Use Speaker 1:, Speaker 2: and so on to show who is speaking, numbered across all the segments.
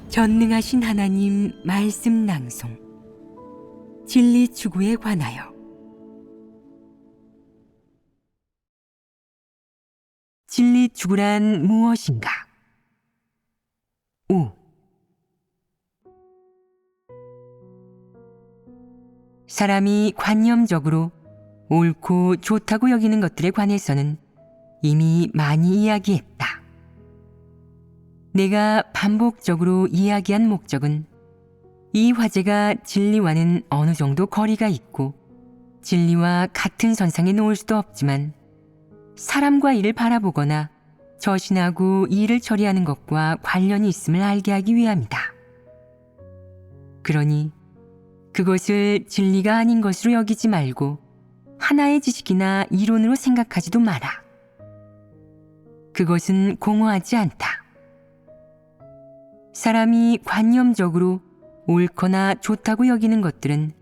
Speaker 1: 전능하신 하나님 말씀 낭송 진리 추구에 관하여. 진리 추구란 무엇인가? 5. 사람이 관념적으로 옳고 좋다고 여기는 것들에 관해서는 이미 많이 이야기했다. 내가 반복적으로 이야기한 목적은 이 화제가 진리와는 어느 정도 거리가 있고 진리와 같은 선상에 놓을 수도 없지만 사람과 이를 바라보거나 저신하고 이 일을 처리하는 것과 관련이 있음을 알게 하기 위함이다. 그러니 그것을 진리가 아닌 것으로 여기지 말고 하나의 지식이나 이론으로 생각하지도 마라. 그것은 공허하지 않다. 사람이 관념적으로 옳거나 좋다고 여기는 것들은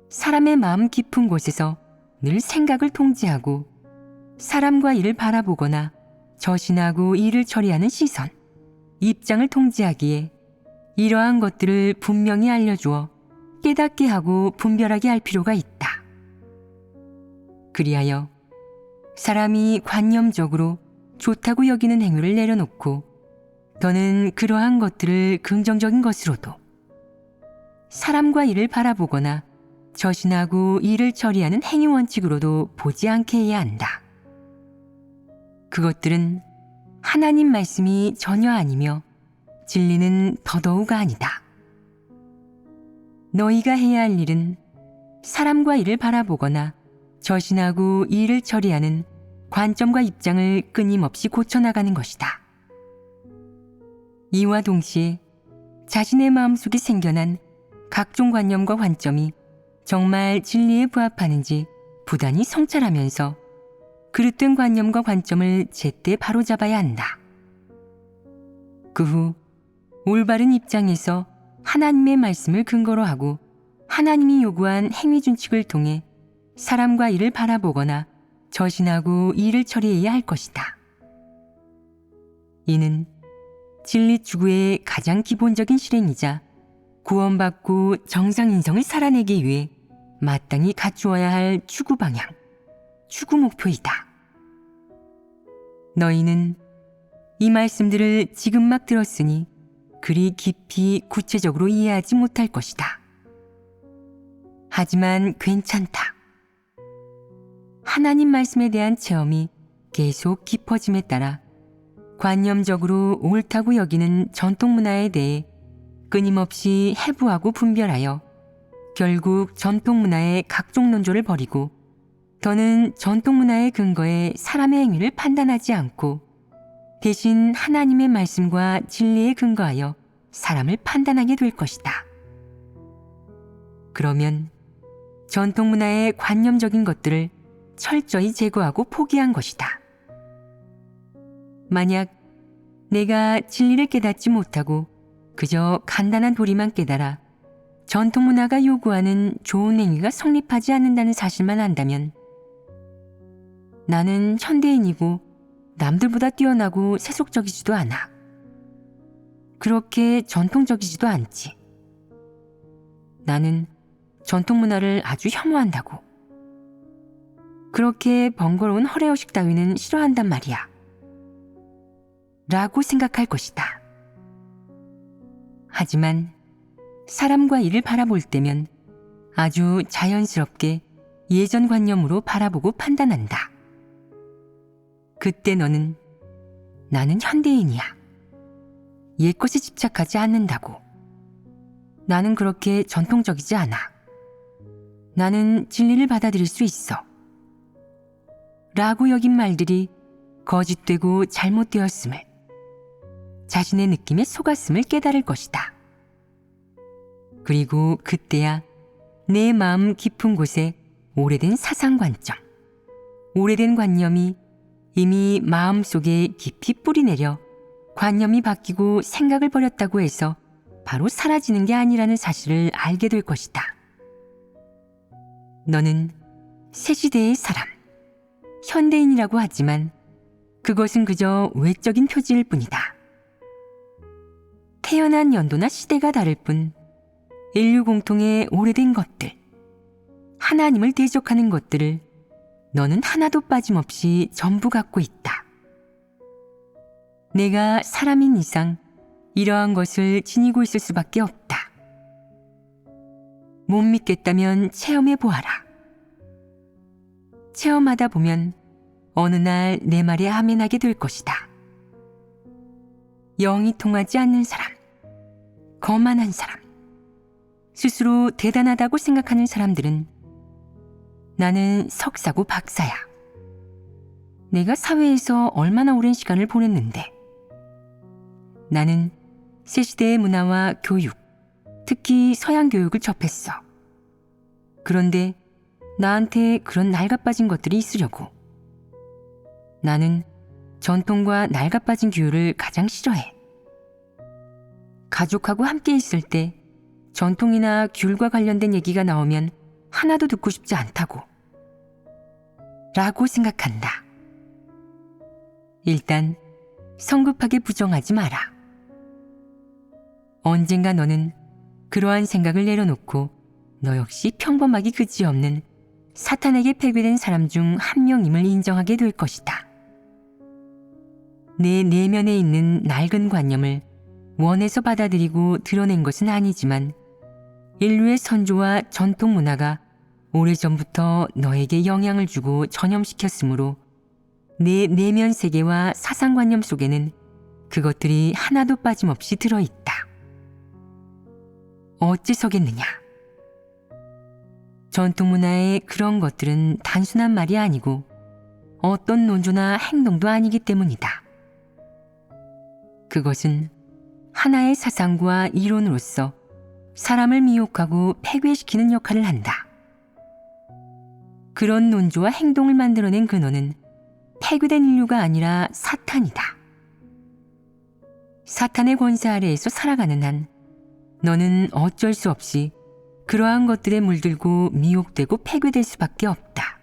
Speaker 1: 사람의 마음 깊은 곳에서 늘 생각을 통제하고 사람과 이를 바라보거나 저신하고 일을 처리하는 시선, 입장을 통제하기에 이러한 것들을 분명히 알려주어 깨닫게 하고 분별하게 할 필요가 있다. 그리하여 사람이 관념적으로 좋다고 여기는 행위를 내려놓고 더는 그러한 것들을 긍정적인 것으로도 사람과 이를 바라보거나 저신하고 일을 처리하는 행위 원칙으로도 보지 않게 해야 한다. 그것들은 하나님 말씀이 전혀 아니며 진리는 더더욱 아니다. 너희가 해야 할 일은 사람과 이를 바라보거나 저신하고 일을 처리하는 관점과 입장을 끊임없이 고쳐나가는 것이다. 이와 동시에 자신의 마음속에 생겨난 각종 관념과 관점이 정말 진리에 부합하는지 부단히 성찰하면서 그릇된 관념과 관점을 제때 바로잡아야 한다. 그 후 올바른 입장에서 하나님의 말씀을 근거로 하고 하나님이 요구한 행위 준칙을 통해 사람과 이를 바라보거나 저신하고 일을 처리해야 할 것이다. 이는 진리 추구의 가장 기본적인 실행이자 구원받고 정상인성을 살아내기 위해 마땅히 갖추어야 할 추구 방향, 추구 목표이다. 너희는 이 말씀들을 지금 막 들었으니 그리 깊이 구체적으로 이해하지 못할 것이다. 하지만 괜찮다. 하나님 말씀에 대한 체험이 계속 깊어짐에 따라 관념적으로 옳다고 여기는 전통 문화에 대해 끊임없이 해부하고 분별하여 결국 전통 문화의 각종 논조를 버리고 더는 전통 문화의 근거에 사람의 행위를 판단하지 않고 대신 하나님의 말씀과 진리에 근거하여 사람을 판단하게 될 것이다. 그러면 전통 문화의 관념적인 것들을 철저히 제거하고 포기한 것이다. 만약 내가 진리를 깨닫지 못하고 그저 간단한 도리만 깨달아 전통 문화가 요구하는 좋은 행위가 성립하지 않는다는 사실만 안다면 나는 현대인이고 남들보다 뛰어나고 세속적이지도 않아. 그렇게 전통적이지도 않지. 나는 전통 문화를 아주 혐오한다고. 그렇게 번거로운 허례허식 따위는 싫어한단 말이야. 라고 생각할 것이다. 하지만 사람과 이를 바라볼 때면 아주 자연스럽게 예전 관념으로 바라보고 판단한다. 그때 너는 나는 현대인이야. 옛것에 집착하지 않는다고. 나는 그렇게 전통적이지 않아. 나는 진리를 받아들일 수 있어. 라고 여긴 말들이 거짓되고 잘못되었음을 자신의 느낌에 속았음을 깨달을 것이다. 그리고 그때야 내 마음 깊은 곳에 오래된 사상관점, 오래된 관념이 이미 마음속에 깊이 뿌리내려 관념이 바뀌고 생각을 버렸다고 해서 바로 사라지는 게 아니라는 사실을 알게 될 것이다. 너는 새 시대의 사람, 현대인이라고 하지만 그것은 그저 외적인 표지일 뿐이다. 태어난 연도나 시대가 다를 뿐 인류 공통의 오래된 것들, 하나님을 대적하는 것들을 너는 하나도 빠짐없이 전부 갖고 있다. 내가 사람인 이상 이러한 것을 지니고 있을 수밖에 없다. 못 믿겠다면 체험해 보아라. 체험하다 보면 어느 날 내 말에 아멘하게 될 것이다. 영이 통하지 않는 사람, 거만한 사람, 스스로 대단하다고 생각하는 사람들은 나는 석사고 박사야. 내가 사회에서 얼마나 오랜 시간을 보냈는데. 나는 새 시대의 문화와 교육, 특히 서양 교육을 접했어. 그런데 나한테 그런 낡아빠진 것들이 있으려고. 나는 전통과 낡아빠진 규율을 가장 싫어해. 가족하고 함께 있을 때 전통이나 규율과 관련된 얘기가 나오면 하나도 듣고 싶지 않다고 라고 생각한다. 일단 성급하게 부정하지 마라. 언젠가 너는 그러한 생각을 내려놓고 너 역시 평범하기 그지없는 사탄에게 패배된 사람 중 한 명임을 인정하게 될 것이다. 내 내면에 있는 낡은 관념을 원해서 받아들이고 드러낸 것은 아니지만 인류의 선조와 전통 문화가 오래전부터 너에게 영향을 주고 전염시켰으므로 내 내면 세계와 사상관념 속에는 그것들이 하나도 빠짐없이 들어있다. 어찌서겠느냐? 전통 문화의 그런 것들은 단순한 말이 아니고 어떤 논조나 행동도 아니기 때문이다. 그것은 하나의 사상과 이론으로서 사람을 미혹하고 폐괴시키는 역할을 한다. 그런 논조와 행동을 만들어낸 근원은 폐괴된 인류가 아니라 사탄이다. 사탄의 권세 아래에서 살아가는 한 너는 어쩔 수 없이 그러한 것들에 물들고 미혹되고 폐괴될 수밖에 없다.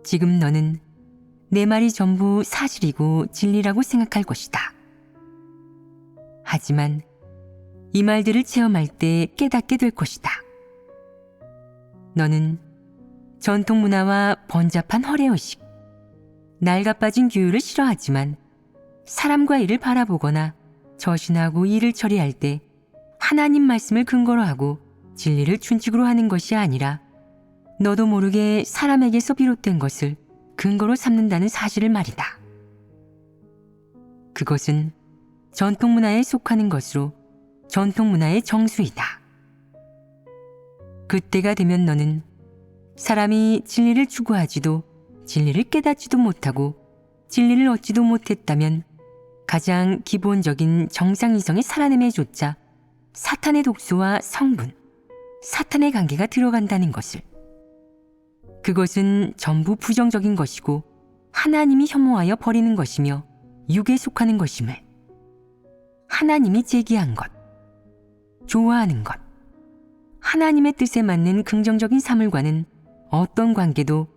Speaker 1: 지금 너는 내 말이 전부 사실이고 진리라고 생각할 것이다. 하지만 이 말들을 체험할 때 깨닫게 될 것이다. 너는 전통 문화와 번잡한 허례의식, 낡아빠진 규율을 싫어하지만 사람과 일을 바라보거나 저신하고 일을 처리할 때 하나님 말씀을 근거로 하고 진리를 준칙으로 하는 것이 아니라 너도 모르게 사람에게서 비롯된 것을 근거로 삼는다는 사실을 말이다. 그것은 전통 문화에 속하는 것으로 전통 문화의 정수이다. 그때가 되면 너는 사람이 진리를 추구하지도 진리를 깨닫지도 못하고 진리를 얻지도 못했다면 가장 기본적인 정상이성의 살아남에조차 사탄의 독소와 성분, 사탄의 관계가 들어간다는 것을. 그것은 전부 부정적인 것이고 하나님이 혐오하여 버리는 것이며 육에 속하는 것임을. 하나님이 제기한 것, 좋아하는 것, 하나님의 뜻에 맞는 긍정적인 사물과는 어떤 관계도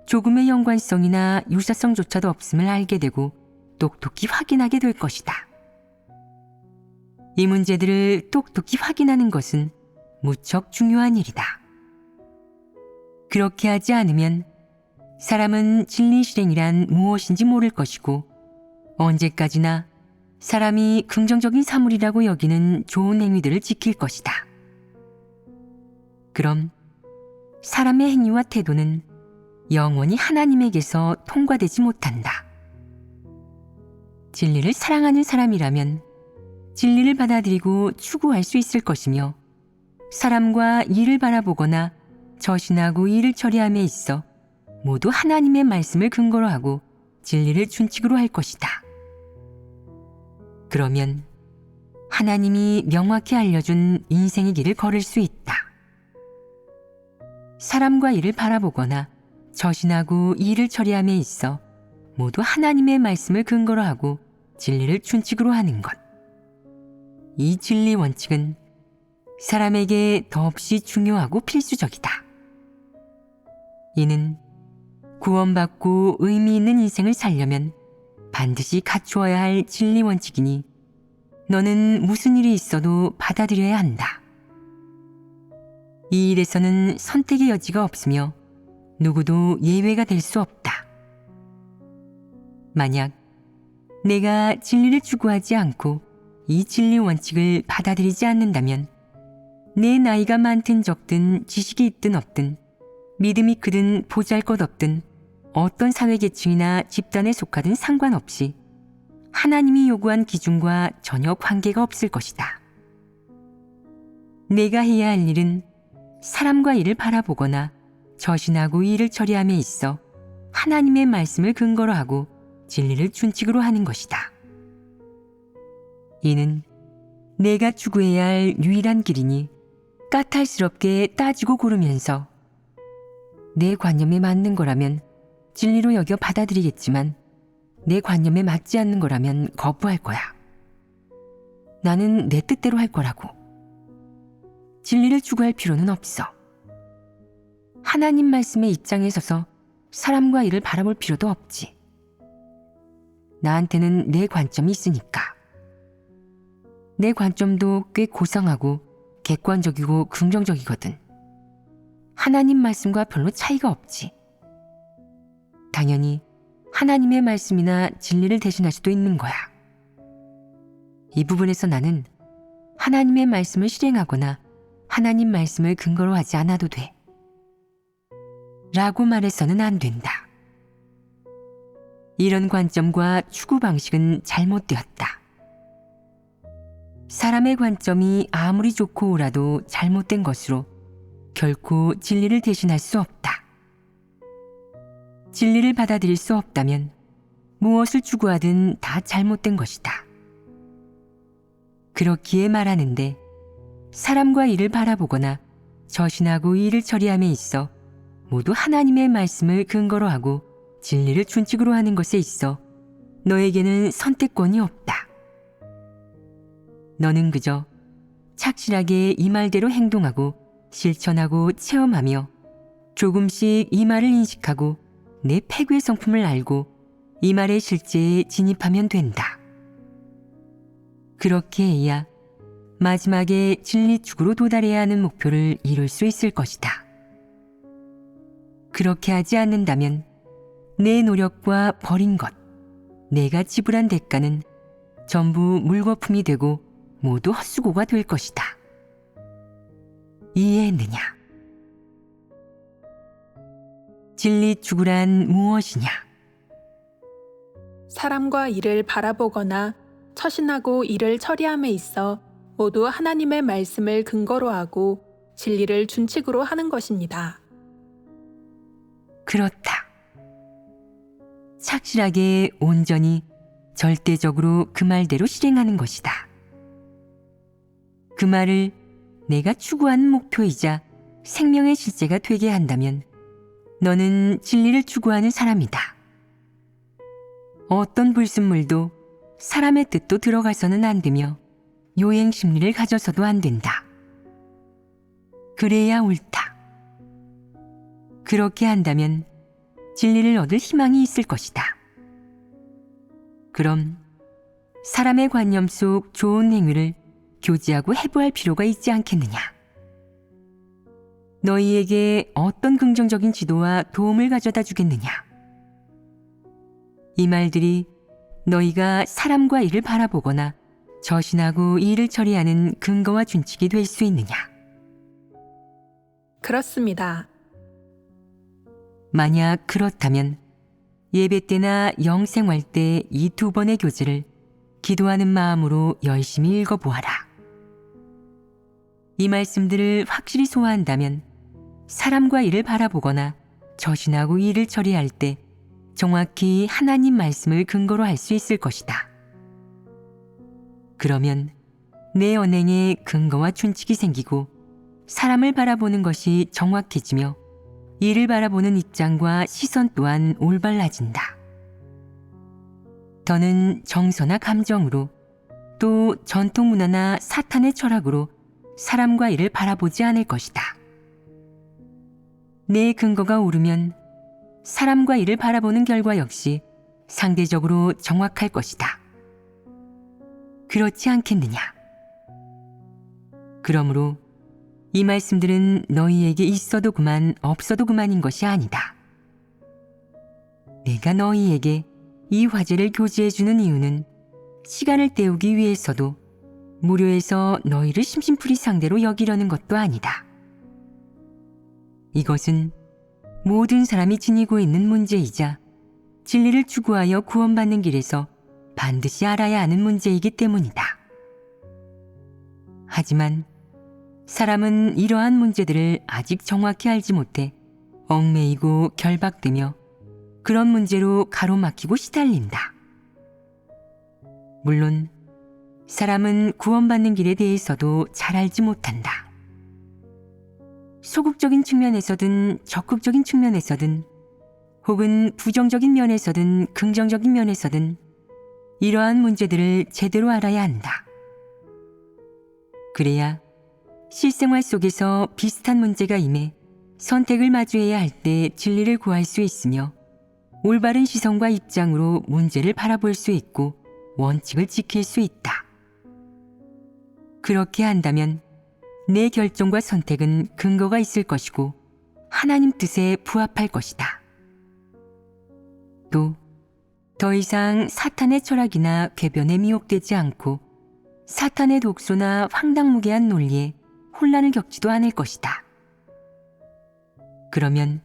Speaker 1: 조금의 연관성이나 유사성조차도 없음을 알게 되고 똑똑히 확인하게 될 것이다. 이 문제들을 똑똑히 확인하는 것은 무척 중요한 일이다. 그렇게 하지 않으면 사람은 진리 실행이란 무엇인지 모를 것이고 언제까지나 사람이 긍정적인 사물이라고 여기는 좋은 행위들을 지킬 것이다. 그럼 사람의 행위와 태도는 영원히 하나님에게서 통과되지 못한다. 진리를 사랑하는 사람이라면 진리를 받아들이고 추구할 수 있을 것이며 사람과 일을 바라보거나 저신하고 일을 처리함에 있어 모두 하나님의 말씀을 근거로 하고 진리를 준칙으로 할 것이다. 그러면 하나님이 명확히 알려준 인생의 길을 걸을 수 있다. 사람과 일을 바라보거나 저신하고 일을 처리함에 있어 모두 하나님의 말씀을 근거로 하고 진리를 준칙으로 하는 것. 이 진리 원칙은 사람에게 더없이 중요하고 필수적이다. 이는 구원받고 의미 있는 인생을 살려면 반드시 갖추어야 할 진리 원칙이니 너는 무슨 일이 있어도 받아들여야 한다. 이 일에서는 선택의 여지가 없으며 누구도 예외가 될 수 없다. 만약 내가 진리를 추구하지 않고 이 진리 원칙을 받아들이지 않는다면 내 나이가 많든 적든 지식이 있든 없든 믿음이 크든 보잘것없든 어떤 사회계층이나 집단에 속하든 상관없이 하나님이 요구한 기준과 전혀 관계가 없을 것이다. 내가 해야 할 일은 사람과 일을 바라보거나 저신하고 일을 처리함에 있어 하나님의 말씀을 근거로 하고 진리를 준칙으로 하는 것이다. 이는 내가 추구해야 할 유일한 길이니 까탈스럽게 따지고 고르면서 내 관념에 맞는 거라면 진리로 여겨 받아들이겠지만 내 관념에 맞지 않는 거라면 거부할 거야. 나는 내 뜻대로 할 거라고. 진리를 추구할 필요는 없어. 하나님 말씀의 입장에 서서 사람과 일을 바라볼 필요도 없지. 나한테는 내 관점이 있으니까. 내 관점도 꽤 고상하고 객관적이고 긍정적이거든. 하나님 말씀과 별로 차이가 없지. 당연히 하나님의 말씀이나 진리를 대신할 수도 있는 거야. 이 부분에서 나는 하나님의 말씀을 실행하거나 하나님 말씀을 근거로 하지 않아도 돼. 라고 말해서는 안 된다. 이런 관점과 추구 방식은 잘못되었다. 사람의 관점이 아무리 좋고 옳아도 잘못된 것으로 결코 진리를 대신할 수 없다. 진리를 받아들일 수 없다면 무엇을 추구하든 다 잘못된 것이다. 그렇기에 말하는데 사람과 일을 바라보거나 저신하고 일을 처리함에 있어 모두 하나님의 말씀을 근거로 하고 진리를 준칙으로 하는 것에 있어 너에게는 선택권이 없다. 너는 그저 착실하게 이 말대로 행동하고 실천하고 체험하며 조금씩 이 말을 인식하고 내 패구의 성품을 알고 이 말의 실제에 진입하면 된다. 그렇게 해야 마지막에 진리 축으로 도달해야 하는 목표를 이룰 수 있을 것이다. 그렇게 하지 않는다면 내 노력과 버린 것, 내가 지불한 대가는 전부 물거품이 되고 모두 헛수고가 될 것이다. 이해했느냐? 진리 추구란 무엇이냐?
Speaker 2: 사람과 일을 바라보거나 처신하고 일을 처리함에 있어 모두 하나님의 말씀을 근거로 하고 진리를 준칙으로 하는 것입니다.
Speaker 1: 그렇다. 착실하게 온전히 절대적으로 그 말대로 실행하는 것이다. 그 말을 내가 추구하는 목표이자 생명의 실제가 되게 한다면 너는 진리를 추구하는 사람이다. 어떤 불순물도 사람의 뜻도 들어가서는 안 되며 요행 심리를 가져서도 안 된다. 그래야 옳다. 그렇게 한다면 진리를 얻을 희망이 있을 것이다. 그럼 사람의 관념 속 좋은 행위를 교제하고 해부할 필요가 있지 않겠느냐? 너희에게 어떤 긍정적인 지도와 도움을 가져다 주겠느냐? 이 말들이 너희가 사람과 일을 바라보거나 저신하고 일을 처리하는 근거와 준칙이 될 수 있느냐?
Speaker 2: 그렇습니다.
Speaker 1: 만약 그렇다면 예배 때나 영생활 때 이 두 번의 교제를 기도하는 마음으로 열심히 읽어보아라. 이 말씀들을 확실히 소화한다면 사람과 일을 바라보거나 저신하고 일을 처리할 때 정확히 하나님 말씀을 근거로 할 수 있을 것이다. 그러면 내 언행에 근거와 준칙이 생기고 사람을 바라보는 것이 정확해지며 일을 바라보는 입장과 시선 또한 올바라진다. 더는 정서나 감정으로 또 전통 문화나 사탄의 철학으로 사람과 일을 바라보지 않을 것이다. 내 근거가 오르면 사람과 일을 바라보는 결과 역시 상대적으로 정확할 것이다. 그렇지 않겠느냐? 그러므로 이 말씀들은 너희에게 있어도 그만 없어도 그만인 것이 아니다. 내가 너희에게 이 화제를 교제해 주는 이유는 시간을 때우기 위해서도 무료해서 너희를 심심풀이 상대로 여기려는 것도 아니다. 이것은 모든 사람이 지니고 있는 문제이자 진리를 추구하여 구원받는 길에서 반드시 알아야 하는 문제이기 때문이다. 하지만 사람은 이러한 문제들을 아직 정확히 알지 못해 얽매이고 결박되며 그런 문제로 가로막히고 시달린다. 물론 사람은 구원받는 길에 대해서도 잘 알지 못한다. 소극적인 측면에서든 적극적인 측면에서든 혹은 부정적인 면에서든 긍정적인 면에서든 이러한 문제들을 제대로 알아야 한다. 그래야 실생활 속에서 비슷한 문제가 임해 선택을 마주해야 할 때 진리를 구할 수 있으며 올바른 시선과 입장으로 문제를 바라볼 수 있고 원칙을 지킬 수 있다. 그렇게 한다면 내 결정과 선택은 근거가 있을 것이고 하나님 뜻에 부합할 것이다. 또 더 이상 사탄의 철학이나 궤변에 미혹되지 않고 사탄의 독소나 황당무계한 논리에 혼란을 겪지도 않을 것이다. 그러면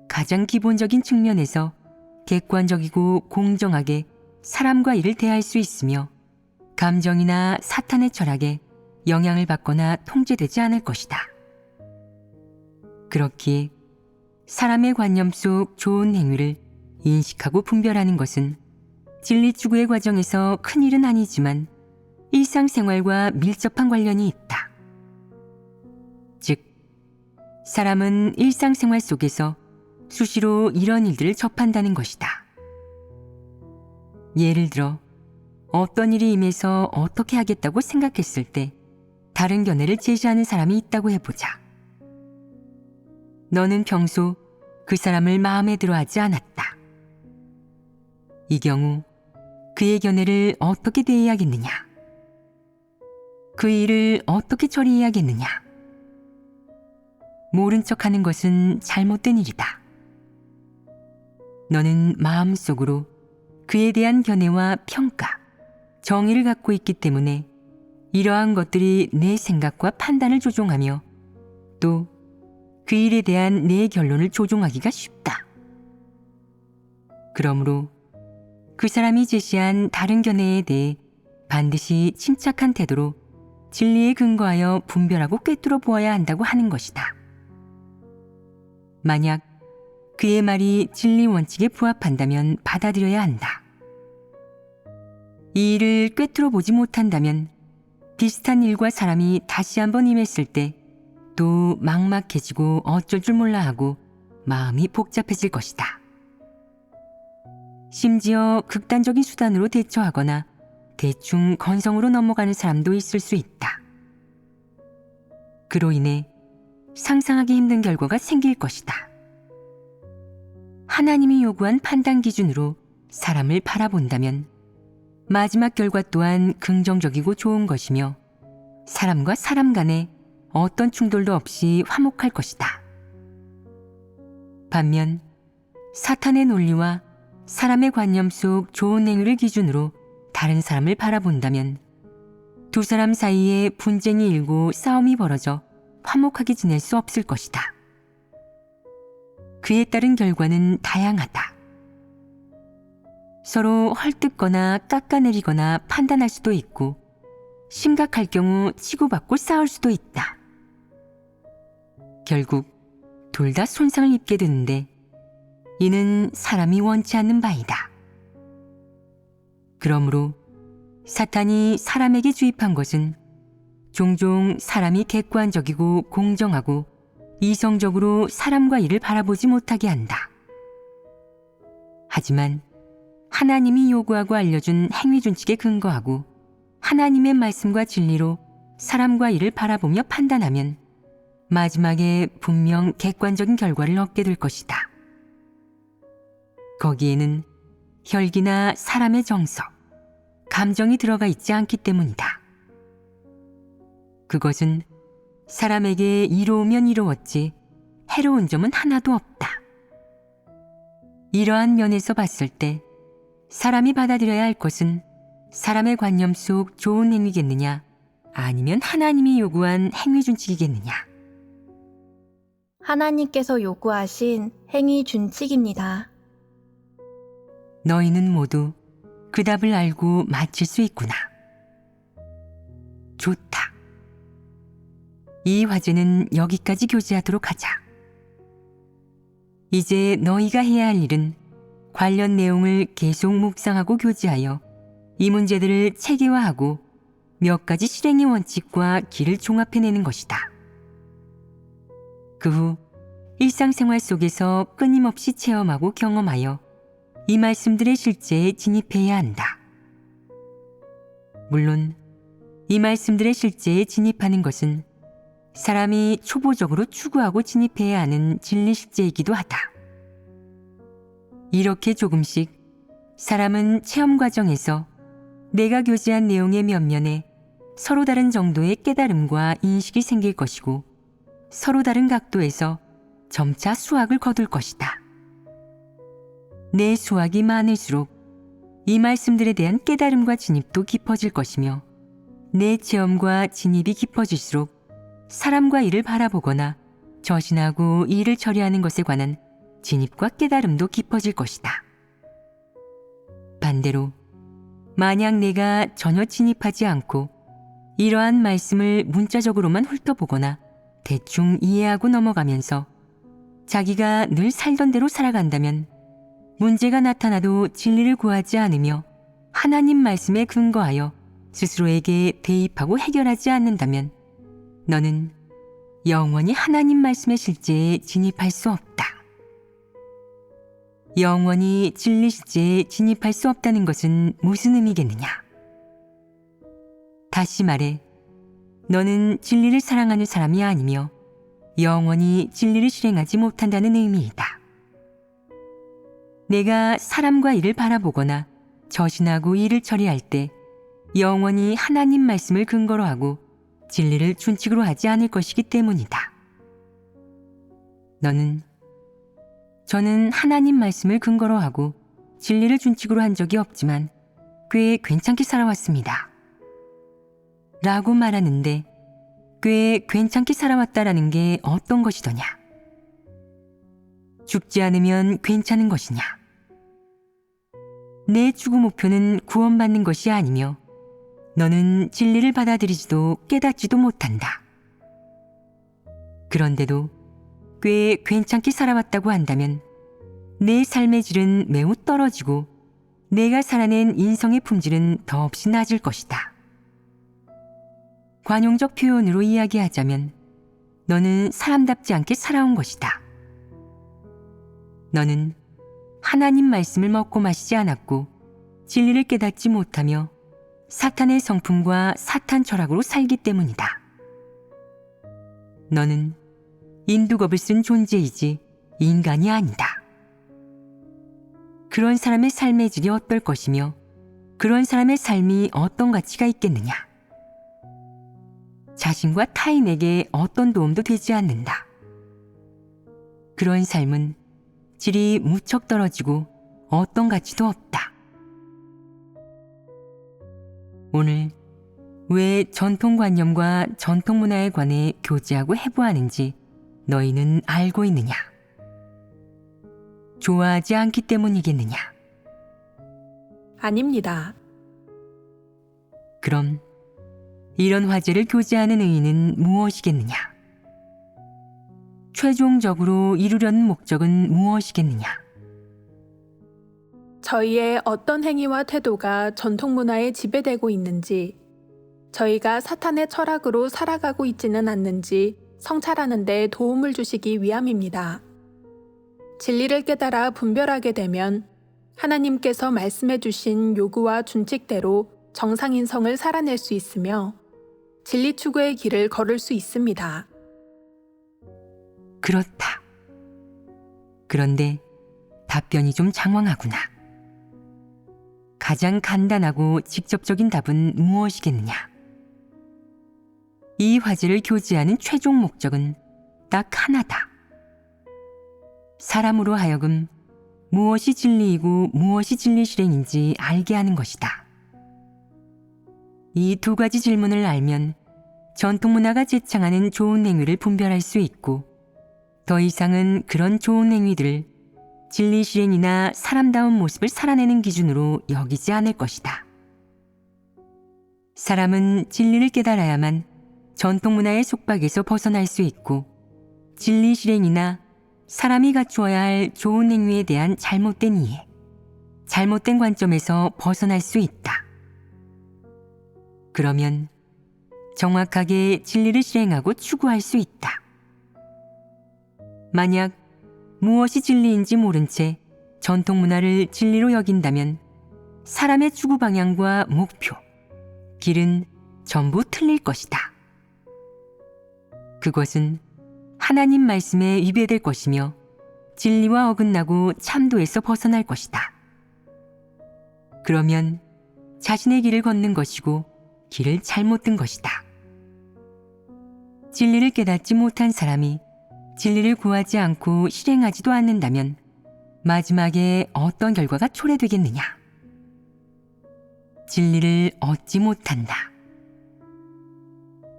Speaker 1: 가장 기본적인 측면에서 객관적이고 공정하게 사람과 일을 대할 수 있으며 감정이나 사탄의 철학에 영향을 받거나 통제되지 않을 것이다. 그렇기에 사람의 관념 속 좋은 행위를 인식하고 분별하는 것은 진리 추구의 과정에서 큰 일은 아니지만 일상생활과 밀접한 관련이 있다. 즉, 사람은 일상생활 속에서 수시로 이런 일들을 접한다는 것이다. 예를 들어 어떤 일이 임해서 어떻게 하겠다고 생각했을 때 다른 견해를 제시하는 사람이 있다고 해보자. 너는 평소 그 사람을 마음에 들어 하지 않았다. 이 경우 그의 견해를 어떻게 대해야겠느냐? 그 일을 어떻게 처리해야겠느냐? 모른 척하는 것은 잘못된 일이다. 너는 마음속으로 그에 대한 견해와 평가, 정의를 갖고 있기 때문에 이러한 것들이 내 생각과 판단을 조종하며 또 그 일에 대한 내 결론을 조종하기가 쉽다. 그러므로 그 사람이 제시한 다른 견해에 대해 반드시 침착한 태도로 진리에 근거하여 분별하고 꿰뚫어 보아야 한다고 하는 것이다. 만약 그의 말이 진리 원칙에 부합한다면 받아들여야 한다. 이 일을 꿰뚫어 보지 못한다면 비슷한 일과 사람이 다시 한번 임했을 때 또 막막해지고 어쩔 줄 몰라 하고 마음이 복잡해질 것이다. 심지어 극단적인 수단으로 대처하거나 대충 건성으로 넘어가는 사람도 있을 수 있다. 그로 인해 상상하기 힘든 결과가 생길 것이다. 하나님이 요구한 판단 기준으로 사람을 바라본다면 마지막 결과 또한 긍정적이고 좋은 것이며 사람과 사람 간에 어떤 충돌도 없이 화목할 것이다. 반면 사탄의 논리와 사람의 관념 속 좋은 행위를 기준으로 다른 사람을 바라본다면 두 사람 사이에 분쟁이 일고 싸움이 벌어져 화목하게 지낼 수 없을 것이다. 그에 따른 결과는 다양하다. 서로 헐뜯거나 깎아내리거나 판단할 수도 있고 심각할 경우 치고받고 싸울 수도 있다. 결국 둘 다 손상을 입게 되는데 이는 사람이 원치 않는 바이다. 그러므로 사탄이 사람에게 주입한 것은 종종 사람이 객관적이고 공정하고 이성적으로 사람과 일을 바라보지 못하게 한다. 하지만 하나님이 요구하고 알려준 행위 준칙에 근거하고 하나님의 말씀과 진리로 사람과 일을 바라보며 판단하면 마지막에 분명 객관적인 결과를 얻게 될 것이다. 거기에는 혈기나 사람의 정서, 감정이 들어가 있지 않기 때문이다. 그것은 사람에게 이로우면 이로웠지 해로운 점은 하나도 없다. 이러한 면에서 봤을 때 사람이 받아들여야 할 것은 사람의 관념 속 좋은 행위겠느냐, 아니면 하나님이 요구한 행위 준칙이겠느냐.
Speaker 3: 하나님께서 요구하신 행위 준칙입니다.
Speaker 1: 너희는 모두 그 답을 알고 맞힐 수 있구나. 좋다. 이 화제는 여기까지 교제하도록 하자. 이제 너희가 해야 할 일은 관련 내용을 계속 묵상하고 교제하여 이 문제들을 체계화하고 몇 가지 실행의 원칙과 길을 종합해내는 것이다. 그 후 일상생활 속에서 끊임없이 체험하고 경험하여 이 말씀들의 실제에 진입해야 한다. 물론 이 말씀들의 실제에 진입하는 것은 사람이 초보적으로 추구하고 진입해야 하는 진리 실제이기도 하다. 이렇게 조금씩 사람은 체험 과정에서 내가 교제한 내용의 면면에 서로 다른 정도의 깨달음과 인식이 생길 것이고 서로 다른 각도에서 점차 수확을 거둘 것이다. 내 수확이 많을수록 이 말씀들에 대한 깨달음과 진입도 깊어질 것이며 내 체험과 진입이 깊어질수록 사람과 일을 바라보거나 저신하고 이 일을 처리하는 것에 관한 진입과 깨달음도 깊어질 것이다. 반대로 만약 내가 전혀 진입하지 않고 이러한 말씀을 문자적으로만 훑어보거나 대충 이해하고 넘어가면서 자기가 늘 살던 대로 살아간다면 문제가 나타나도 진리를 구하지 않으며 하나님 말씀에 근거하여 스스로에게 대입하고 해결하지 않는다면 너는 영원히 하나님 말씀의 실제에 진입할 수 없다. 영원히 진리 실제에 진입할 수 없다는 것은 무슨 의미겠느냐? 다시 말해, 너는 진리를 사랑하는 사람이 아니며 영원히 진리를 실행하지 못한다는 의미이다. 내가 사람과 일을 바라보거나 저신하고 일을 처리할 때 영원히 하나님 말씀을 근거로 하고 진리를 준칙으로 하지 않을 것이기 때문이다. 너는 저는 하나님 말씀을 근거로 하고 진리를 준칙으로 한 적이 없지만 꽤 괜찮게 살아왔습니다. 라고 말하는데 꽤 괜찮게 살아왔다라는 게 어떤 것이더냐? 죽지 않으면 괜찮은 것이냐? 내 추구 목표는 구원받는 것이 아니며 너는 진리를 받아들이지도 깨닫지도 못한다. 그런데도 꽤 괜찮게 살아왔다고 한다면 내 삶의 질은 매우 떨어지고 내가 살아낸 인성의 품질은 더없이 낮을 것이다. 관용적 표현으로 이야기하자면 너는 사람답지 않게 살아온 것이다. 너는 하나님 말씀을 먹고 마시지 않았고 진리를 깨닫지 못하며 사탄의 성품과 사탄 철학으로 살기 때문이다. 너는 인두겁을 쓴 존재이지 인간이 아니다. 그런 사람의 삶의 질이 어떨 것이며 그런 사람의 삶이 어떤 가치가 있겠느냐? 자신과 타인에게 어떤 도움도 되지 않는다. 그런 삶은 질이 무척 떨어지고 어떤 가치도 없다. 오늘 왜 전통관념과 전통문화에 관해 교제하고 해부하는지 너희는 알고 있느냐? 좋아하지 않기 때문이겠느냐?
Speaker 2: 아닙니다.
Speaker 1: 그럼 이런 화제를 교제하는 의의는 무엇이겠느냐? 최종적으로 이루려는 목적은 무엇이겠느냐?
Speaker 2: 저희의 어떤 행위와 태도가 전통문화에 지배되고 있는지, 저희가 사탄의 철학으로 살아가고 있지는 않는지 성찰하는 데 도움을 주시기 위함입니다. 진리를 깨달아 분별하게 되면 하나님께서 말씀해 주신 요구와 준칙대로 정상인성을 살아낼 수 있으며 진리 추구의 길을 걸을 수 있습니다.
Speaker 1: 그렇다. 그런데 답변이 좀 장황하구나. 가장 간단하고 직접적인 답은 무엇이겠느냐? 이 화제를 교제하는 최종 목적은 딱 하나다. 사람으로 하여금 무엇이 진리이고 무엇이 진리 실행인지 알게 하는 것이다. 이 두 가지 질문을 알면 전통문화가 제창하는 좋은 행위를 분별할 수 있고 더 이상은 그런 좋은 행위들을 진리 실행이나 사람다운 모습을 살아내는 기준으로 여기지 않을 것이다. 사람은 진리를 깨달아야만 전통문화의 속박에서 벗어날 수 있고 진리 실행이나 사람이 갖추어야 할 좋은 행위에 대한 잘못된 이해, 잘못된 관점에서 벗어날 수 있다. 그러면 정확하게 진리를 실행하고 추구할 수 있다. 만약 무엇이 진리인지 모른 채 전통문화를 진리로 여긴다면 사람의 추구 방향과 목표, 길은 전부 틀릴 것이다. 그것은 하나님 말씀에 위배될 것이며 진리와 어긋나고 참도에서 벗어날 것이다. 그러면 자신의 길을 걷는 것이고 길을 잘못 든 것이다. 진리를 깨닫지 못한 사람이 진리를 구하지 않고 실행하지도 않는다면 마지막에 어떤 결과가 초래되겠느냐? 진리를 얻지 못한다.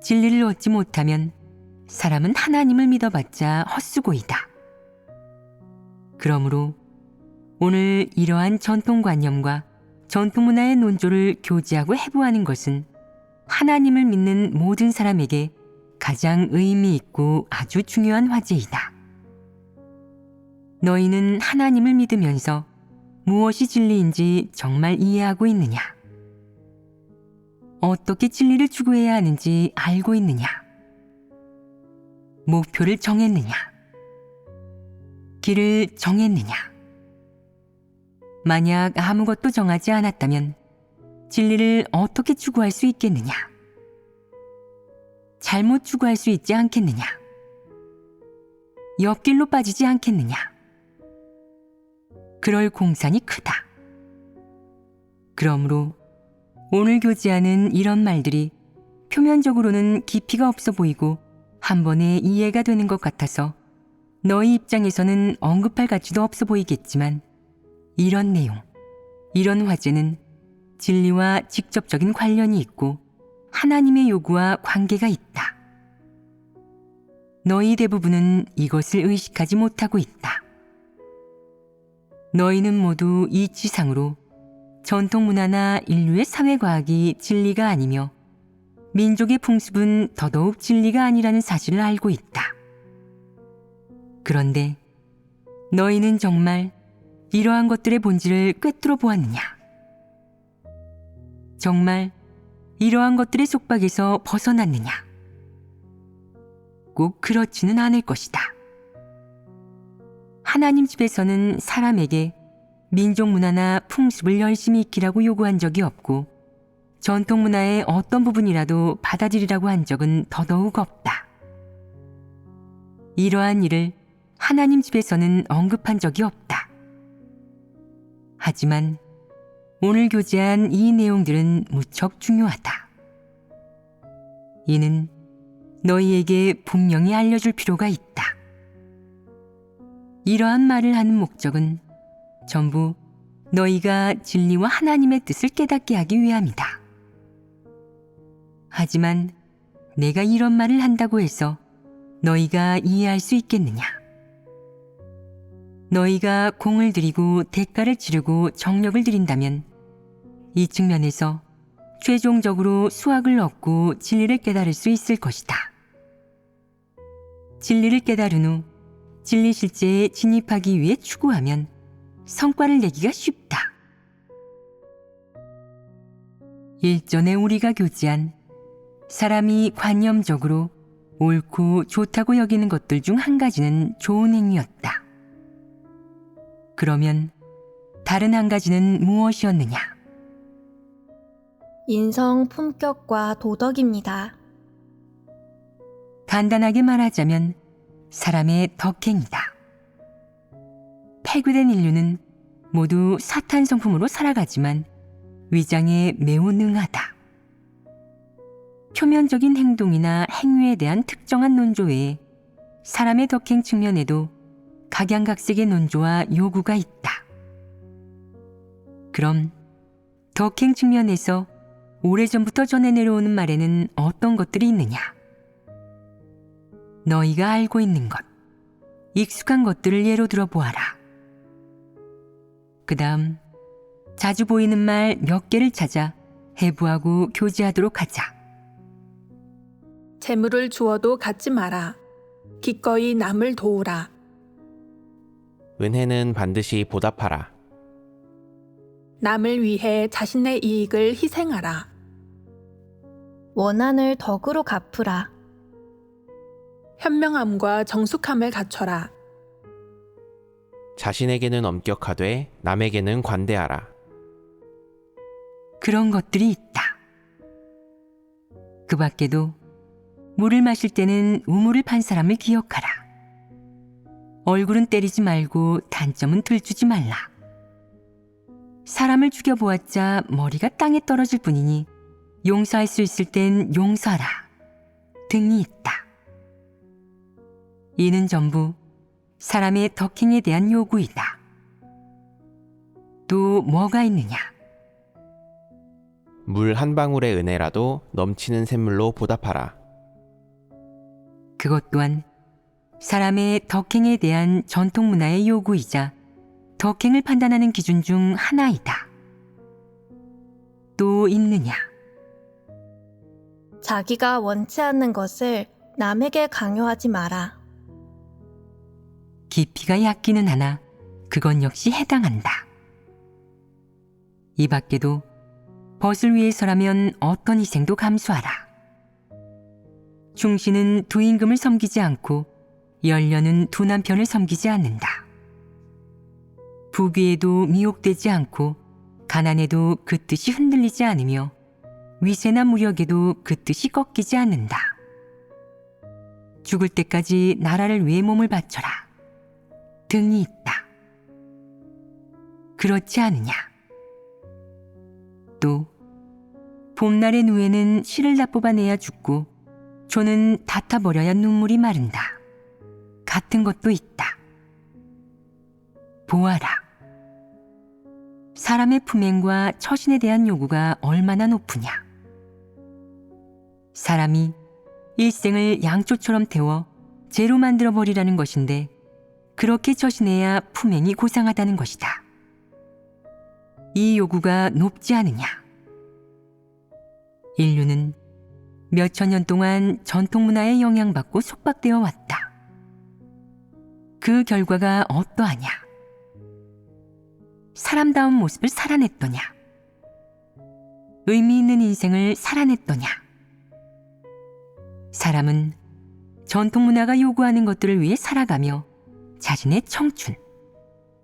Speaker 1: 진리를 얻지 못하면 사람은 하나님을 믿어봤자 헛수고이다. 그러므로 오늘 이러한 전통관념과 전통문화의 논조를 교제하고 해부하는 것은 하나님을 믿는 모든 사람에게 가장 의미 있고 아주 중요한 화제이다. 너희는 하나님을 믿으면서 무엇이 진리인지 정말 이해하고 있느냐? 어떻게 진리를 추구해야 하는지 알고 있느냐? 목표를 정했느냐? 길을 정했느냐? 만약 아무것도 정하지 않았다면 진리를 어떻게 추구할 수 있겠느냐? 잘못 추구할 수 있지 않겠느냐? 옆길로 빠지지 않겠느냐? 그럴 공산이 크다. 그러므로 오늘 교제하는 이런 말들이 표면적으로는 깊이가 없어 보이고 한 번에 이해가 되는 것 같아서 너희 입장에서는 언급할 가치도 없어 보이겠지만 이런 내용, 이런 화제는 진리와 직접적인 관련이 있고 하나님의 요구와 관계가 있다. 너희 대부분은 이것을 의식하지 못하고 있다. 너희는 모두 이치상으로 전통문화나 인류의 사회과학이 진리가 아니며 민족의 풍습은 더더욱 진리가 아니라는 사실을 알고 있다. 그런데 너희는 정말 이러한 것들의 본질을 꿰뚫어 보았느냐? 정말 이러한 것들의 속박에서 벗어났느냐? 꼭 그렇지는 않을 것이다. 하나님 집에서는 사람에게 민족 문화나 풍습을 열심히 익히라고 요구한 적이 없고 전통 문화의 어떤 부분이라도 받아들이라고 한 적은 더더욱 없다. 이러한 일을 하나님 집에서는 언급한 적이 없다. 하지만 오늘 교제한 이 내용들은 무척 중요하다. 이는 너희에게 분명히 알려줄 필요가 있다. 이러한 말을 하는 목적은 전부 너희가 진리와 하나님의 뜻을 깨닫게 하기 위함이다. 하지만 내가 이런 말을 한다고 해서 너희가 이해할 수 있겠느냐? 너희가 공을 들이고 대가를 치르고 정력을 들인다면 이 측면에서 최종적으로 수학을 얻고 진리를 깨달을 수 있을 것이다. 진리를 깨달은 후 진리 실제에 진입하기 위해 추구하면 성과를 내기가 쉽다. 일전에 우리가 교제한 사람이 관념적으로 옳고 좋다고 여기는 것들 중 한 가지는 좋은 행위였다. 그러면 다른 한 가지는 무엇이었느냐?
Speaker 3: 인성, 품격과 도덕입니다.
Speaker 1: 간단하게 말하자면 사람의 덕행이다. 폐괴된 인류는 모두 사탄 성품으로 살아가지만 위장에 매우 능하다. 표면적인 행동이나 행위에 대한 특정한 논조 외에 사람의 덕행 측면에도 각양각색의 논조와 요구가 있다. 그럼 덕행 측면에서 오래전부터 전해 내려오는 말에는 어떤 것들이 있느냐? 너희가 알고 있는 것, 익숙한 것들을 예로 들어보아라. 그 다음 자주 보이는 말 몇 개를 찾아 해부하고 교제하도록 하자.
Speaker 2: 재물을 주어도 갖지 마라. 기꺼이 남을 도우라.
Speaker 4: 은혜는 반드시 보답하라.
Speaker 2: 남을 위해 자신의 이익을 희생하라.
Speaker 3: 원한을 덕으로 갚으라.
Speaker 2: 현명함과 정숙함을 갖춰라.
Speaker 4: 자신에게는 엄격하되 남에게는 관대하라.
Speaker 1: 그런 것들이 있다. 그 밖에도 물을 마실 때는 우물을 판 사람을 기억하라. 얼굴은 때리지 말고 단점은 들추지 말라. 사람을 죽여보았자 머리가 땅에 떨어질 뿐이니 용서할 수 있을 땐 용서하라 등이 있다. 이는 전부 사람의 덕행에 대한 요구이다. 또 뭐가 있느냐?
Speaker 4: 물 한 방울의 은혜라도 넘치는 샘물로 보답하라.
Speaker 1: 그것 또한 사람의 덕행에 대한 전통 문화의 요구이자 덕행을 판단하는 기준 중 하나이다. 또 있느냐?
Speaker 3: 자기가 원치 않는 것을 남에게 강요하지 마라.
Speaker 1: 깊이가 얕기는 하나 그건 역시 해당한다. 이 밖에도 벗을 위해서라면 어떤 희생도 감수하라. 충신은 두 임금을 섬기지 않고 열녀는 두 남편을 섬기지 않는다. 부귀에도 미혹되지 않고 가난에도 그 뜻이 흔들리지 않으며 위세나 무력에도 그 뜻이 꺾이지 않는다. 죽을 때까지 나라를 위해 몸을 바쳐라 등이 있다. 그렇지 않으냐? 또 봄날의 누에는 실을 다 뽑아내야 죽고 조는 다 타버려야 눈물이 마른다 같은 것도 있다. 보아라. 사람의 품행과 처신에 대한 요구가 얼마나 높으냐. 사람이 일생을 양초처럼 태워 재로 만들어버리라는 것인데 그렇게 처신해야 품행이 고상하다는 것이다. 이 요구가 높지 않으냐. 인류는 몇천 년 동안 전통문화에 영향받고 속박되어 왔다. 그 결과가 어떠하냐. 사람다운 모습을 살아냈더냐. 의미 있는 인생을 살아냈더냐. 사람은 전통문화가 요구하는 것들을 위해 살아가며 자신의 청춘,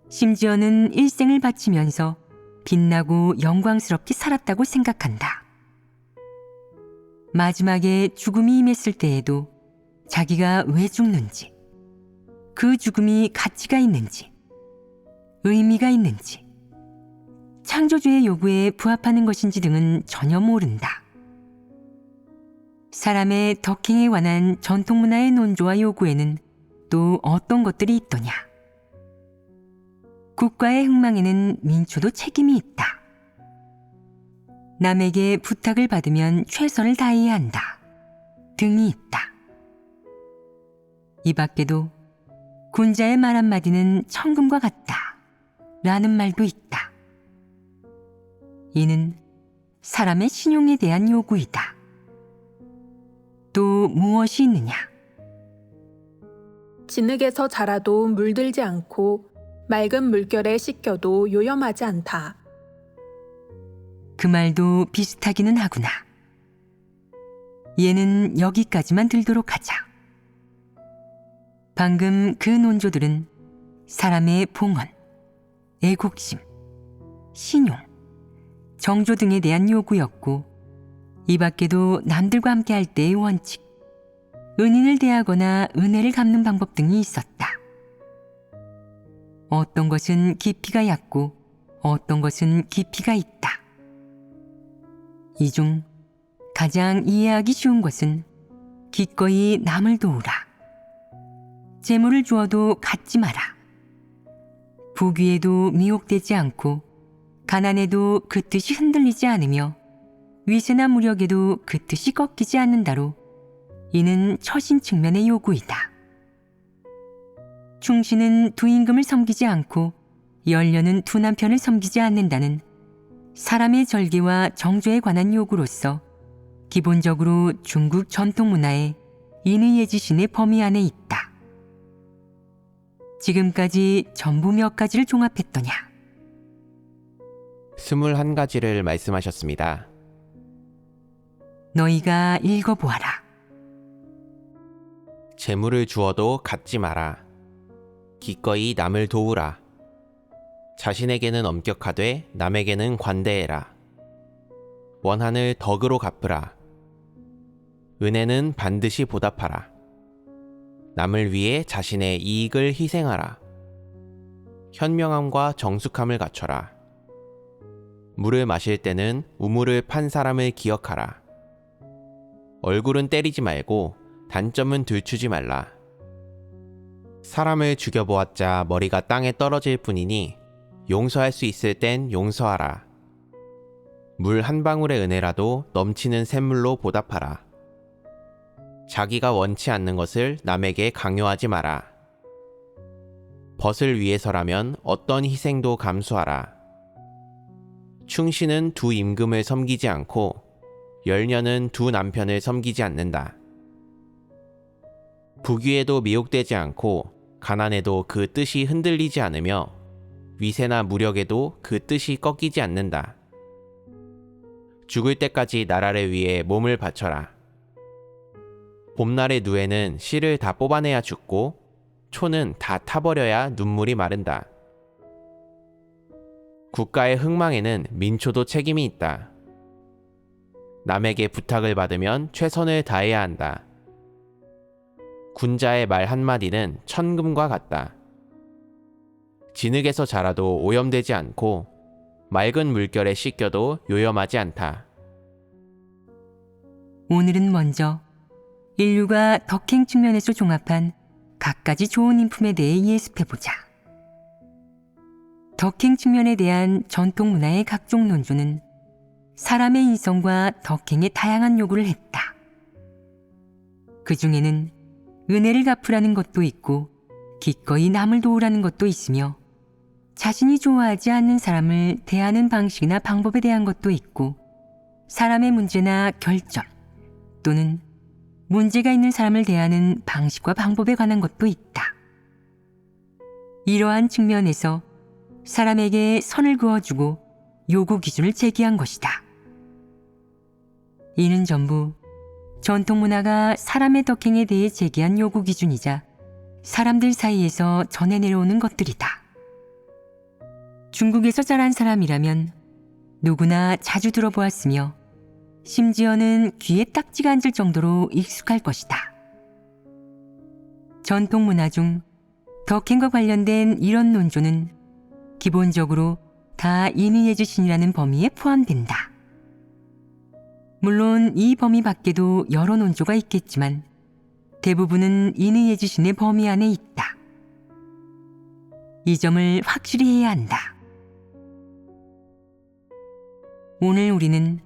Speaker 1: 심지어는 일생을 바치면서 빛나고 영광스럽게 살았다고 생각한다. 마지막에 죽음이 임했을 때에도 자기가 왜 죽는지, 그 죽음이 가치가 있는지, 의미가 있는지, 창조주의 요구에 부합하는 것인지 등은 전혀 모른다. 사람의 덕행에 관한 전통문화의 논조와 요구에는 또 어떤 것들이 있더냐. 국가의 흥망에는 민초도 책임이 있다. 남에게 부탁을 받으면 최선을 다해야 한다 등이 있다. 이 밖에도 군자의 말 한마디는 천금과 같다 라는 말도 있다. 이는 사람의 신용에 대한 요구이다. 또 무엇이 있느냐.
Speaker 2: 진흙에서 자라도 물들지 않고 맑은 물결에 씻겨도 요염하지 않다.
Speaker 1: 그 말도 비슷하기는 하구나. 얘는 여기까지만 들도록 하자. 방금 그 논조들은 사람의 봉헌, 애국심, 신용, 정조 등에 대한 요구였고 이 밖에도 남들과 함께 할 때의 원칙, 은인을 대하거나 은혜를 갚는 방법 등이 있었다. 어떤 것은 깊이가 얕고 어떤 것은 깊이가 있다. 이 중 가장 이해하기 쉬운 것은 기꺼이 남을 도우라. 재물을 주어도 갖지 마라. 부귀에도 미혹되지 않고 가난에도 그 뜻이 흔들리지 않으며 위세나 무력에도 그 뜻이 꺾이지 않는다로 이는 처신 측면의 요구이다. 충신은 두 임금을 섬기지 않고 열녀는 두 남편을 섬기지 않는다는 사람의 절개와 정조에 관한 요구로서 기본적으로 중국 전통 문화의 인의예지신의 범위 안에 있다. 지금까지 전부 몇 가지를 종합했더냐?
Speaker 4: 21가지를 말씀하셨습니다.
Speaker 1: 너희가 읽어보아라.
Speaker 4: 재물을 주어도 갖지 마라. 기꺼이 남을 도우라. 자신에게는 엄격하되 남에게는 관대해라. 원한을 덕으로 갚으라. 은혜는 반드시 보답하라. 남을 위해 자신의 이익을 희생하라. 현명함과 정숙함을 갖춰라. 물을 마실 때는 우물을 판 사람을 기억하라. 얼굴은 때리지 말고 단점은 들추지 말라. 사람을 죽여보았자 머리가 땅에 떨어질 뿐이니 용서할 수 있을 땐 용서하라. 물 한 방울의 은혜라도 넘치는 샘물로 보답하라. 자기가 원치 않는 것을 남에게 강요하지 마라. 벗을 위해서라면 어떤 희생도 감수하라. 충신은 두 임금을 섬기지 않고 열녀는 두 남편을 섬기지 않는다. 부귀에도 미혹되지 않고 가난에도 그 뜻이 흔들리지 않으며 위세나 무력에도 그 뜻이 꺾이지 않는다. 죽을 때까지 나라를 위해 몸을 바쳐라. 봄날의 누에는 씨를 다 뽑아내야 죽고 초는 다 타버려야 눈물이 마른다. 국가의 흥망에는 민초도 책임이 있다. 남에게 부탁을 받으면 최선을 다해야 한다. 군자의 말 한마디는 천금과 같다. 진흙에서 자라도 오염되지 않고 맑은 물결에 씻겨도 요염하지 않다.
Speaker 1: 오늘은 먼저 인류가 덕행 측면에서 종합한 갖가지 좋은 인품에 대해 예습해보자. 덕행 측면에 대한 전통 문화의 각종 논조는 사람의 인성과 덕행의 다양한 요구를 했다. 그 중에는 은혜를 갚으라는 것도 있고 기꺼이 남을 도우라는 것도 있으며 자신이 좋아하지 않는 사람을 대하는 방식이나 방법에 대한 것도 있고 사람의 문제나 결점 또는 문제가 있는 사람을 대하는 방식과 방법에 관한 것도 있다. 이러한 측면에서 사람에게 선을 그어주고 요구 기준을 제기한 것이다. 이는 전부 전통 문화가 사람의 덕행에 대해 제기한 요구 기준이자 사람들 사이에서 전해 내려오는 것들이다. 중국에서 자란 사람이라면 누구나 자주 들어보았으며 심지어는 귀에 딱지가 앉을 정도로 익숙할 것이다. 전통 문화 중 덕행과 관련된 이런 논조는 기본적으로 다 인의예지신이라는 범위에 포함된다. 물론 이 범위 밖에도 여러 논조가 있겠지만 대부분은 인의예지신의 범위 안에 있다. 이 점을 확실히 해야 한다. 오늘 우리는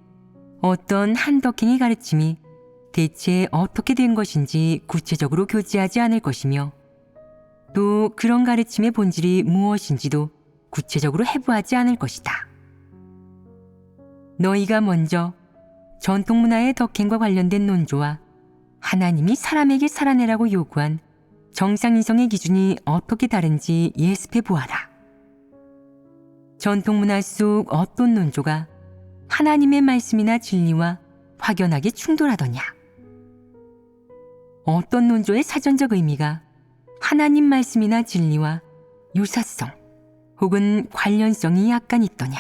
Speaker 1: 어떤 한 덕행의 가르침이 대체 어떻게 된 것인지 구체적으로 교제하지 않을 것이며 또 그런 가르침의 본질이 무엇인지도 구체적으로 해부하지 않을 것이다. 너희가 먼저 전통 문화의 덕행과 관련된 논조와 하나님이 사람에게 살아내라고 요구한 정상인성의 기준이 어떻게 다른지 예습해 보아라. 전통 문화 속 어떤 논조가 하나님의 말씀이나 진리와 확연하게 충돌하더냐? 어떤 논조의 사전적 의미가 하나님 말씀이나 진리와 유사성 혹은 관련성이 약간 있더냐?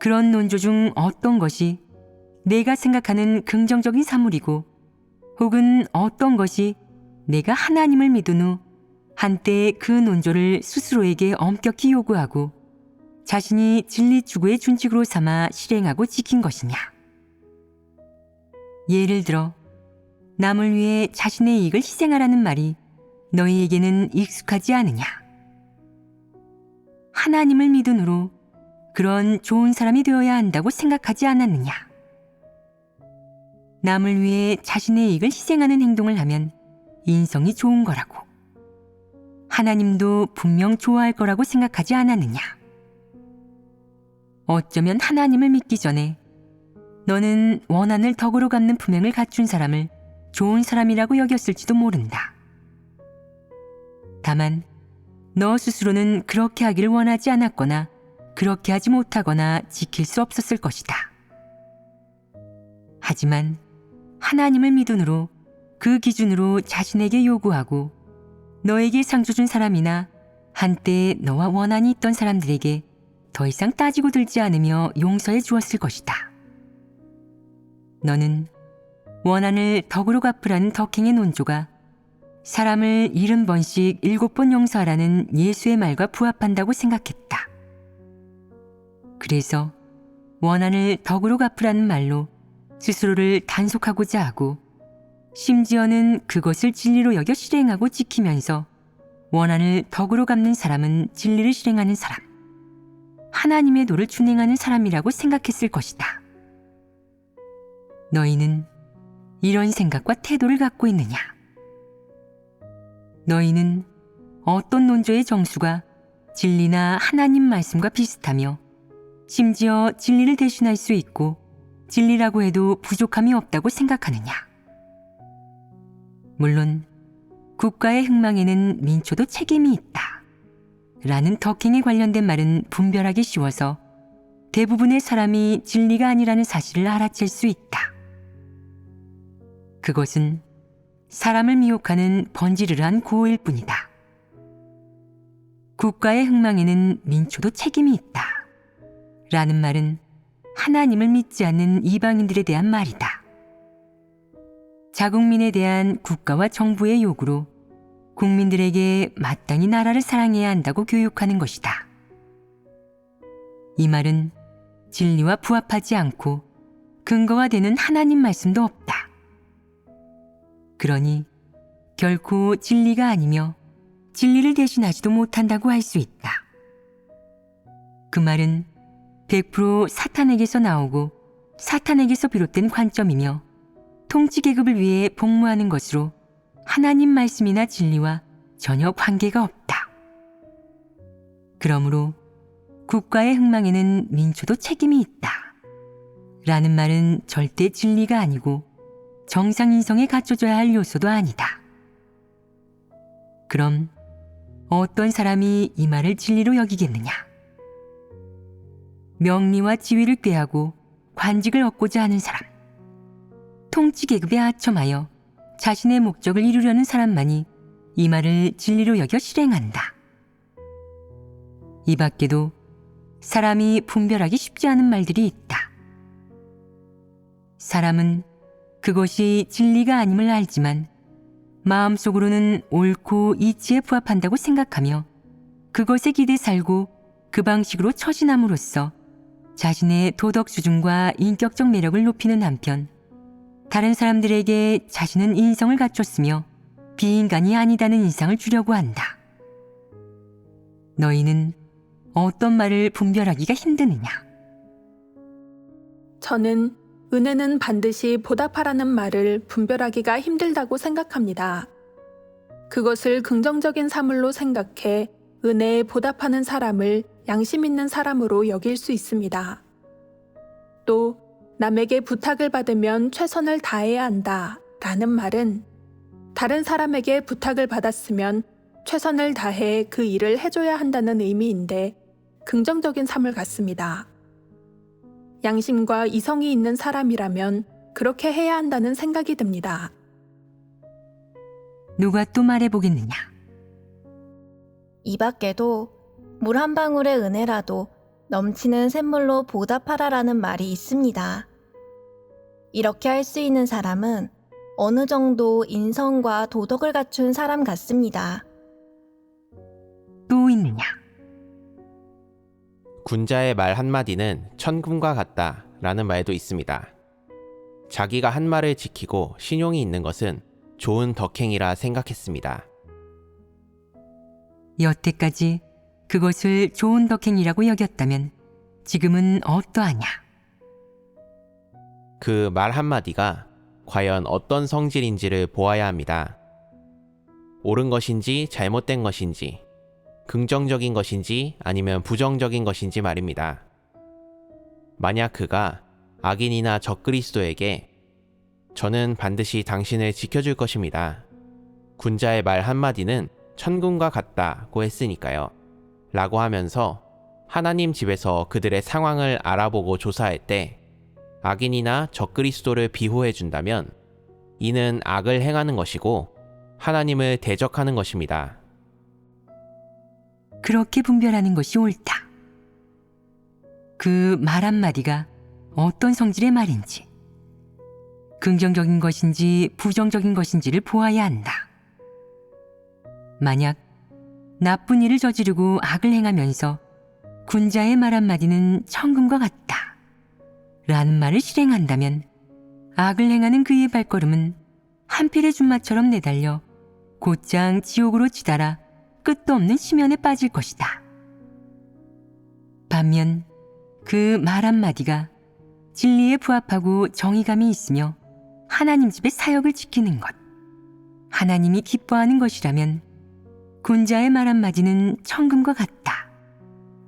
Speaker 1: 그런 논조 중 어떤 것이 내가 생각하는 긍정적인 사물이고 혹은 어떤 것이 내가 하나님을 믿은 후 한때 그 논조를 스스로에게 엄격히 요구하고 자신이 진리 추구의 준칙으로 삼아 실행하고 지킨 것이냐? 예를 들어 남을 위해 자신의 이익을 희생하라는 말이 너희에게는 익숙하지 않으냐? 하나님을 믿음으로 그런 좋은 사람이 되어야 한다고 생각하지 않았느냐? 남을 위해 자신의 이익을 희생하는 행동을 하면 인성이 좋은 거라고, 하나님도 분명 좋아할 거라고 생각하지 않았느냐? 어쩌면 하나님을 믿기 전에 너는 원한을 덕으로 갚는 품행을 갖춘 사람을 좋은 사람이라고 여겼을지도 모른다. 다만 너 스스로는 그렇게 하기를 원하지 않았거나 그렇게 하지 못하거나 지킬 수 없었을 것이다. 하지만 하나님을 믿음으로 그 기준으로 자신에게 요구하고 너에게 상처 준 사람이나 한때 너와 원한이 있던 사람들에게 더 이상 따지고 들지 않으며 용서해 주었을 것이다. 너는 원한을 덕으로 갚으라는 덕행의 논조가 사람을 70번씩 7번 용서하라는 예수의 말과 부합한다고 생각했다. 그래서 원한을 덕으로 갚으라는 말로 스스로를 단속하고자 하고, 심지어는 그것을 진리로 여겨 실행하고 지키면서 원한을 덕으로 갚는 사람은 진리를 실행하는 사람, 하나님의 도를 준행하는 사람이라고 생각했을 것이다. 너희는 이런 생각과 태도를 갖고 있느냐? 너희는 어떤 논조의 정수가 진리나 하나님 말씀과 비슷하며 심지어 진리를 대신할 수 있고 진리라고 해도 부족함이 없다고 생각하느냐? 물론 국가의 흥망에는 민초도 책임이 있다 라는 덕행에 관련된 말은 분별하기 쉬워서 대부분의 사람이 진리가 아니라는 사실을 알아챌 수 있다. 그것은 사람을 미혹하는 번지르르한 구호일 뿐이다. 국가의 흥망에는 민초도 책임이 있다 라는 말은 하나님을 믿지 않는 이방인들에 대한 말이다. 자국민에 대한 국가와 정부의 요구로 국민들에게 마땅히 나라를 사랑해야 한다고 교육하는 것이다. 이 말은 진리와 부합하지 않고 근거가 되는 하나님 말씀도 없다. 그러니 결코 진리가 아니며 진리를 대신하지도 못한다고 할 수 있다. 그 말은 100% 사탄에게서 나오고 사탄에게서 비롯된 관점이며 통치계급을 위해 복무하는 것으로 하나님 말씀이나 진리와 전혀 관계가 없다. 그러므로 국가의 흥망에는 민초도 책임이 있다 라는 말은 절대 진리가 아니고 정상인성에 갖춰져야 할 요소도 아니다. 그럼 어떤 사람이 이 말을 진리로 여기겠느냐? 명리와 지위를 꾀하고 관직을 얻고자 하는 사람, 통치계급에 아첨하여 자신의 목적을 이루려는 사람만이 이 말을 진리로 여겨 실행한다. 이 밖에도 사람이 분별하기 쉽지 않은 말들이 있다. 사람은 그것이 진리가 아님을 알지만 마음속으로는 옳고 이치에 부합한다고 생각하며 그것에 기대 살고 그 방식으로 처신함으로써 자신의 도덕 수준과 인격적 매력을 높이는 한편 다른 사람들에게 자신은 인성을 갖췄으며 비인간이 아니다는 인상을 주려고 한다. 너희는 어떤 말을 분별하기가 힘드느냐?
Speaker 2: 저는 은혜는 반드시 보답하라는 말을 분별하기가 힘들다고 생각합니다. 그것을 긍정적인 사물로 생각해 은혜에 보답하는 사람을 양심 있는 사람으로 여길 수 있습니다. 또 남에게 부탁을 받으면 최선을 다해야 한다 라는 말은 다른 사람에게 부탁을 받았으면 최선을 다해 그 일을 해줘야 한다는 의미인데 긍정적인 사물 같습니다. 양심과 이성이 있는 사람이라면 그렇게 해야 한다는 생각이 듭니다.
Speaker 1: 누가 또 말해보겠느냐?
Speaker 3: 이 밖에도 물 한 방울의 은혜라도 넘치는 샘물로 보답하라라는 말이 있습니다. 이렇게 할 수 있는 사람은 어느 정도 인성과 도덕을 갖춘 사람 같습니다.
Speaker 1: 또 있느냐?
Speaker 4: 군자의 말 한마디는 천금과 같다 라는 말도 있습니다. 자기가 한 말을 지키고 신용이 있는 것은 좋은 덕행이라 생각했습니다.
Speaker 1: 여태까지 그것을 좋은 덕행이라고 여겼다면 지금은 어떠하냐?
Speaker 4: 그 말 한마디가 과연 어떤 성질인지를 보아야 합니다. 옳은 것인지 잘못된 것인지, 긍정적인 것인지 아니면 부정적인 것인지 말입니다. 만약 그가 악인이나 적그리스도에게 저는 반드시 당신을 지켜줄 것입니다. 군자의 말 한마디는 천군과 같다고 했으니까요. 라고 하면서 하나님 집에서 그들의 상황을 알아보고 조사할 때 악인이나 적그리스도를 비호해 준다면 이는 악을 행하는 것이고 하나님을 대적하는 것입니다.
Speaker 1: 그렇게 분별하는 것이 옳다. 그 말 한마디가 어떤 성질의 말인지, 긍정적인 것인지 부정적인 것인지를 보아야 한다. 만약 나쁜 일을 저지르고 악을 행하면서 군자의 말 한마디는 천금과 같다 라는 말을 실행한다면 악을 행하는 그의 발걸음은 한필의 준마처럼 내달려 곧장 지옥으로 치달아 끝도 없는 심연에 빠질 것이다. 반면 그 말 한마디가 진리에 부합하고 정의감이 있으며 하나님 집의 사역을 지키는 것, 하나님이 기뻐하는 것이라면 군자의 말 한마디는 천금과 같다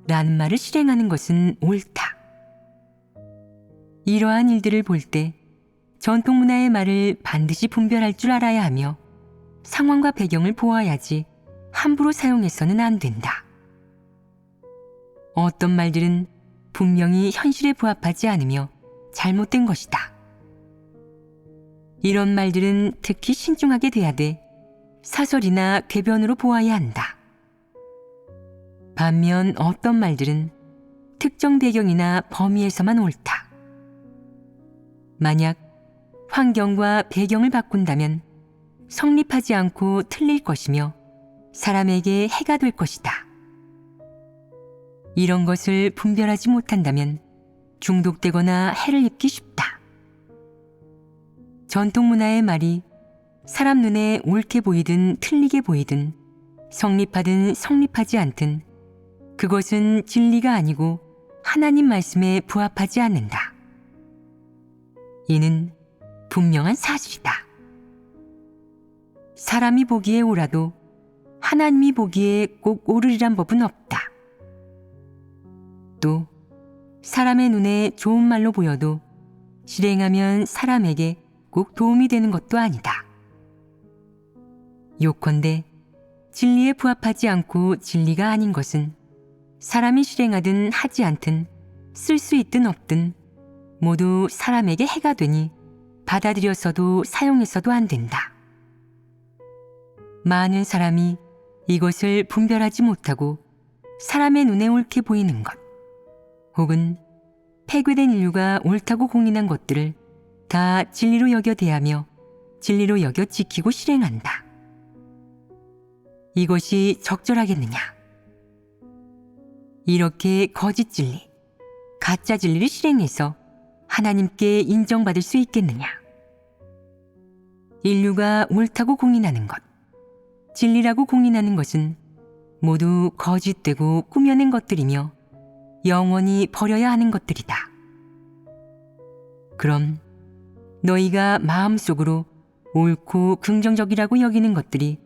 Speaker 1: 라는 말을 실행하는 것은 옳다. 이러한 일들을 볼 때 전통문화의 말을 반드시 분별할 줄 알아야 하며 상황과 배경을 보아야지 함부로 사용해서는 안 된다. 어떤 말들은 분명히 현실에 부합하지 않으며 잘못된 것이다. 이런 말들은 특히 신중하게 돼야 돼 사설이나 궤변으로 보아야 한다. 반면 어떤 말들은 특정 배경이나 범위에서만 옳다. 만약 환경과 배경을 바꾼다면 성립하지 않고 틀릴 것이며 사람에게 해가 될 것이다. 이런 것을 분별하지 못한다면 중독되거나 해를 입기 쉽다. 전통문화의 말이 사람 눈에 옳게 보이든 틀리게 보이든 성립하든 성립하지 않든 그것은 진리가 아니고 하나님 말씀에 부합하지 않는다. 이는 분명한 사실이다. 사람이 보기에 옳아도 하나님이 보기에 꼭 옳으리란 법은 없다. 또 사람의 눈에 좋은 말로 보여도 실행하면 사람에게 꼭 도움이 되는 것도 아니다. 요컨대 진리에 부합하지 않고 진리가 아닌 것은 사람이 실행하든 하지 않든 쓸 수 있든 없든 모두 사람에게 해가 되니 받아들여서도 사용해서도 안 된다. 많은 사람이 이것을 분별하지 못하고 사람의 눈에 옳게 보이는 것, 혹은 폐괴된 인류가 옳다고 공인한 것들을 다 진리로 여겨 대하며 진리로 여겨 지키고 실행한다. 이것이 적절하겠느냐? 이렇게 거짓 진리, 가짜 진리를 실행해서 하나님께 인정받을 수 있겠느냐? 인류가 옳다고 공인하는 것, 진리라고 공인하는 것은 모두 거짓되고 꾸며낸 것들이며 영원히 버려야 하는 것들이다. 그럼 너희가 마음속으로 옳고 긍정적이라고 여기는 것들이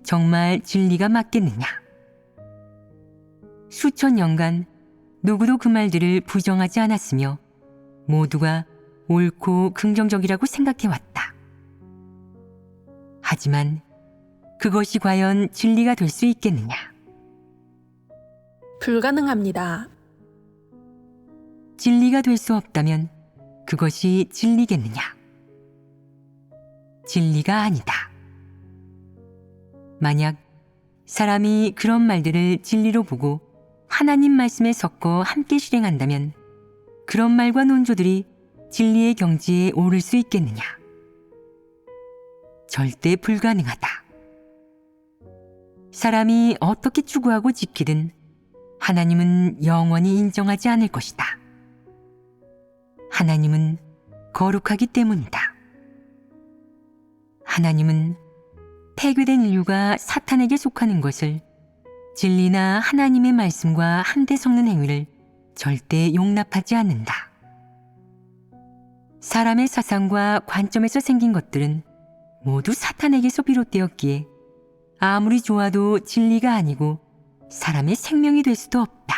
Speaker 1: 정말 진리가 맞겠느냐? 수천 년간 누구도 그 말들을 부정하지 않았으며 모두가 옳고 긍정적이라고 생각해왔다. 하지만 그것이 과연 진리가 될 수 있겠느냐?
Speaker 2: 불가능합니다.
Speaker 1: 진리가 될 수 없다면 그것이 진리겠느냐? 진리가 아니다. 만약 사람이 그런 말들을 진리로 보고 하나님 말씀에 섞어 함께 실행한다면 그런 말과 논조들이 진리의 경지에 오를 수 있겠느냐? 절대 불가능하다. 사람이 어떻게 추구하고 지키든 하나님은 영원히 인정하지 않을 것이다. 하나님은 거룩하기 때문이다. 하나님은 폐괴된 인류가 사탄에게 속하는 것을 진리나 하나님의 말씀과 한데 섞는 행위를 절대 용납하지 않는다. 사람의 사상과 관점에서 생긴 것들은 모두 사탄에게서 비롯되었기에 아무리 좋아도 진리가 아니고 사람의 생명이 될 수도 없다.